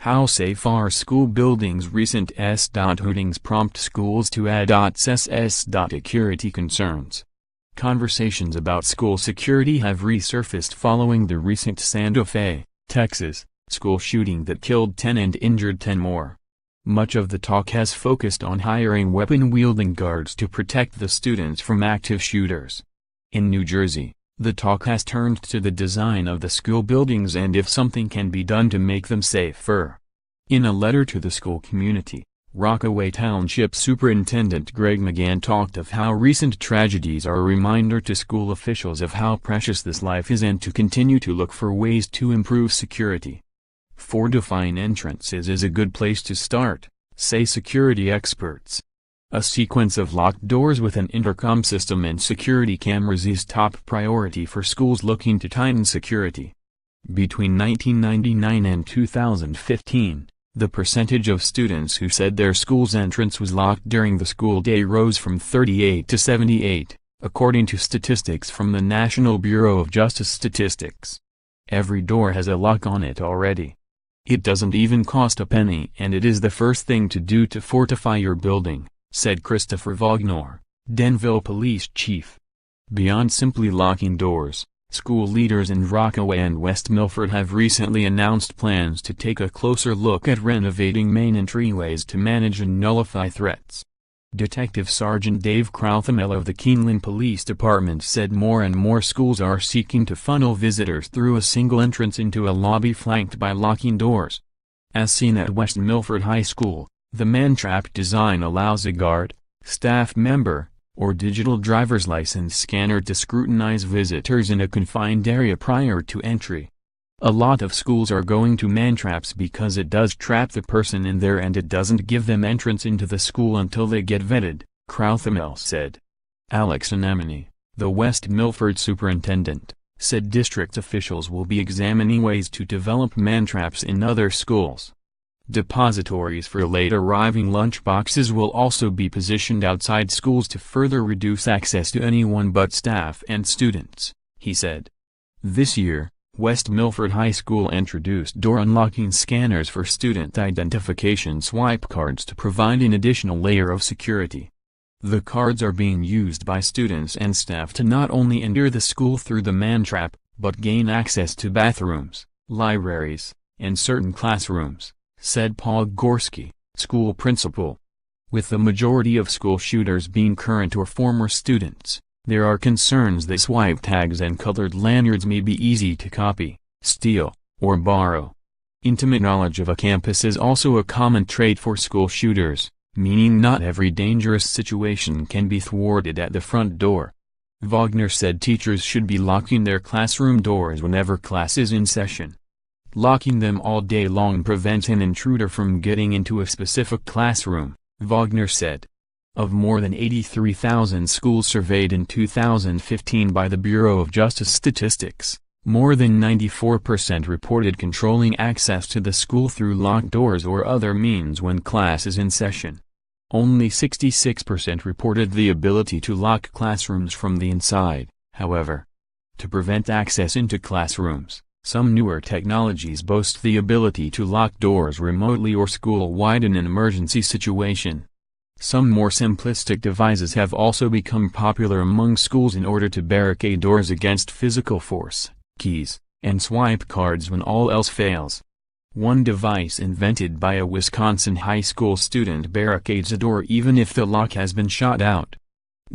How safe are school buildings? Recent s.hootings prompt schools to add s.ecurity concerns. Conversations about school security have resurfaced following the recent Santa Fe, Texas, school shooting that killed 10 and injured 10 more. Much of the talk has focused on hiring weapon-wielding guards to protect the students from active shooters. In New Jersey, the talk has turned to the design of the school buildings and if something can be done to make them safer. In a letter to the school community, Rockaway Township Superintendent McGann talked of how recent tragedies are a reminder to school officials of how precious this life is and to continue to look for ways to improve security. Fortifying entrances is a good place to start, say security experts. A sequence of locked doors with an intercom system and security cameras is top priority for schools looking to tighten security. Between 1999 and 2015, the percentage of students who said their school's entrance was locked during the school day rose from 38 to 78, according to statistics from the National Bureau of Justice Statistics. Every door has a lock on it already. It doesn't even cost a penny and it is the first thing to do to fortify your building, said Christopher Wagner, Denville Police Chief. Beyond simply locking doors, school leaders in Rockaway and West Milford have recently announced plans to take a closer look at renovating main entryways to manage and nullify threats. Detective Sergeant Dave Crouthamel of the Keeneland Police Department said more and more schools are seeking to funnel visitors through a single entrance into a lobby flanked by locking doors. As seen at West Milford High School, the man-trap design allows a guard, staff member, or digital driver's license scanner to scrutinize visitors in a confined area prior to entry. A lot of schools are going to man-traps because it does trap the person in there and it doesn't give them entrance into the school until they get vetted, Crouthamel said. Alex Anemone, the West Milford superintendent, said district officials will be examining ways to develop man-traps in other schools. Depositories for late-arriving lunchboxes will also be positioned outside schools to further reduce access to anyone but staff and students, he said. This year, West Milford High School introduced door unlocking scanners for student identification swipe cards to provide an additional layer of security. The cards are being used by students and staff to not only enter the school through the man-trap, but gain access to bathrooms, libraries, and certain classrooms, said Paul Gorski, school principal. With the majority of school shooters being current or former students, there are concerns that swipe tags and colored lanyards may be easy to copy, steal, or borrow. Intimate knowledge of a campus is also a common trait for school shooters, meaning not every dangerous situation can be thwarted at the front door. Wagner said teachers should be locking their classroom doors whenever class is in session. Locking them all day long prevents an intruder from getting into a specific classroom, Wagner said. Of more than 83,000 schools surveyed in 2015 by the Bureau of Justice Statistics, more than 94% reported controlling access to the school through locked doors or other means when class is in session. Only 66% reported the ability to lock classrooms from the inside, however. To prevent access into classrooms, some newer technologies boast the ability to lock doors remotely or school-wide in an emergency situation. Some more simplistic devices have also become popular among schools in order to barricade doors against physical force, keys, and swipe cards when all else fails. One device invented by a Wisconsin high school student barricades a door even if the lock has been shot out.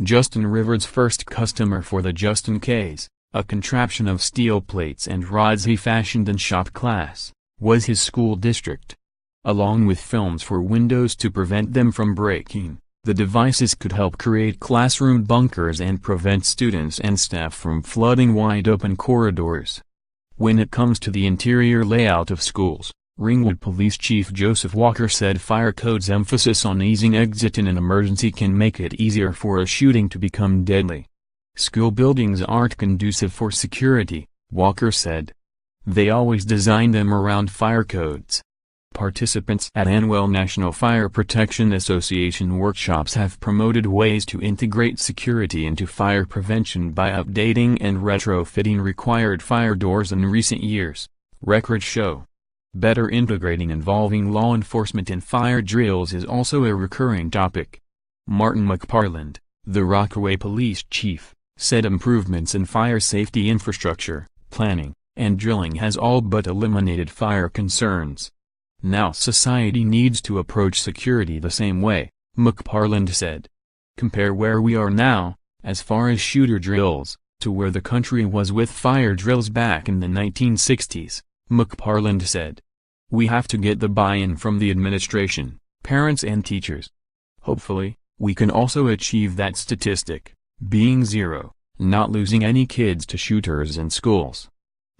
Justin Rivers' first customer for the Just In Case, a contraption of steel plates and rods he fashioned in shop class, was his school district. Along with films for windows to prevent them from breaking, the devices could help create classroom bunkers and prevent students and staff from flooding wide-open corridors. When it comes to the interior layout of schools, Ringwood Police Chief Joseph Walker said fire code's emphasis on easing exit in an emergency can make it easier for a shooting to become deadly. School buildings aren't conducive for security, Walker said. They always design them around fire codes. Participants at annual National Fire Protection Association workshops have promoted ways to integrate security into fire prevention by updating and retrofitting required fire doors in recent years, records show. Better integrating involving law enforcement and fire drills is also a recurring topic. Martin McParland, the Rockaway police chief, said improvements in fire safety infrastructure, planning, and drilling has all but eliminated fire concerns. Now society needs to approach security the same way, McParland said. Compare where we are now, as far as shooter drills, to where the country was with fire drills back in the 1960s, McParland said. We have to get the buy-in from the administration, parents and teachers. Hopefully, we can also achieve that statistic, being zero, not losing any kids to shooters in schools.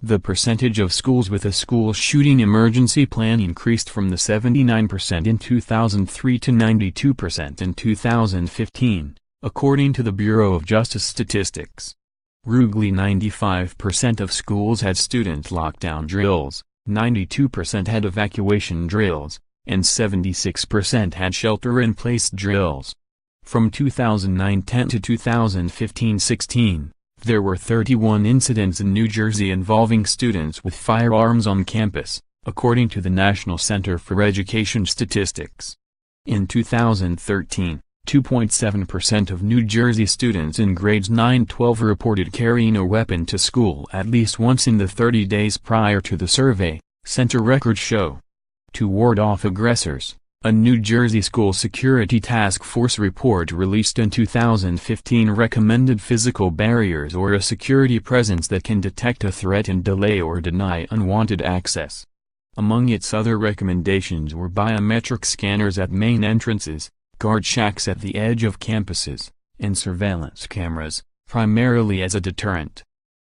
The percentage of schools with a school shooting emergency plan increased from the 79% in 2003 to 92% in 2015, according to the Bureau of Justice Statistics. Roughly 95% of schools had student lockdown drills, 92% had evacuation drills, and 76% had shelter-in-place drills. From 2009-10 to 2015-16, there were 31 incidents in New Jersey involving students with firearms on campus, according to the National Center for Education Statistics. In 2013, 2.7% of New Jersey students in grades 9-12 reported carrying a weapon to school at least once in the 30 days prior to the survey, center records show. To ward off aggressors, a New Jersey School Security Task Force report released in 2015 recommended physical barriers or a security presence that can detect a threat and delay or deny unwanted access. Among its other recommendations were biometric scanners at main entrances, guard shacks at the edge of campuses, and surveillance cameras, primarily as a deterrent.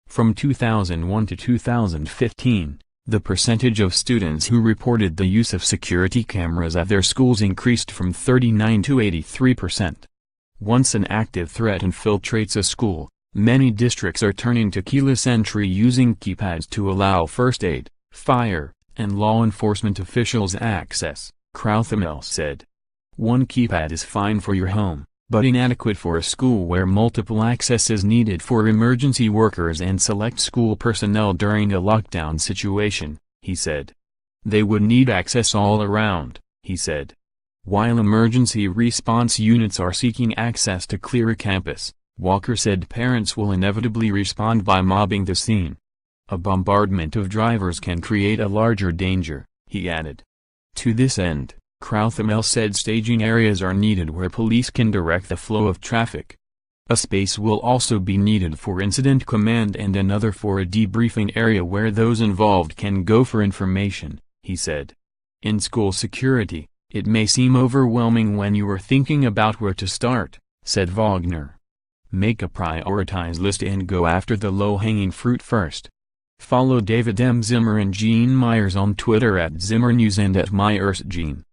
From 2001 to 2015, the percentage of students who reported the use of security cameras at their schools increased from 39% to 83%. Once an active threat infiltrates a school, many districts are turning to keyless entry using keypads to allow first aid, fire, and law enforcement officials access, Crowthamel said. One keypad is fine for your home, but inadequate for a school where multiple access is needed for emergency workers and select school personnel during a lockdown situation, he said. They would need access all around, he said. While emergency response units are seeking access to clear a campus, Walker said parents will inevitably respond by mobbing the scene. A bombardment of drivers can create a larger danger, he added. To this end, Crowthamel said staging areas are needed where police can direct the flow of traffic. A space will also be needed for incident command and another for a debriefing area where those involved can go for information, he said. In school security, it may seem overwhelming when you are thinking about where to start, said Wagner. Make a prioritized list and go after the low-hanging fruit first. Follow David M. Zimmer and Gene Myers on Twitter @ZimmerNews and @MyersGene.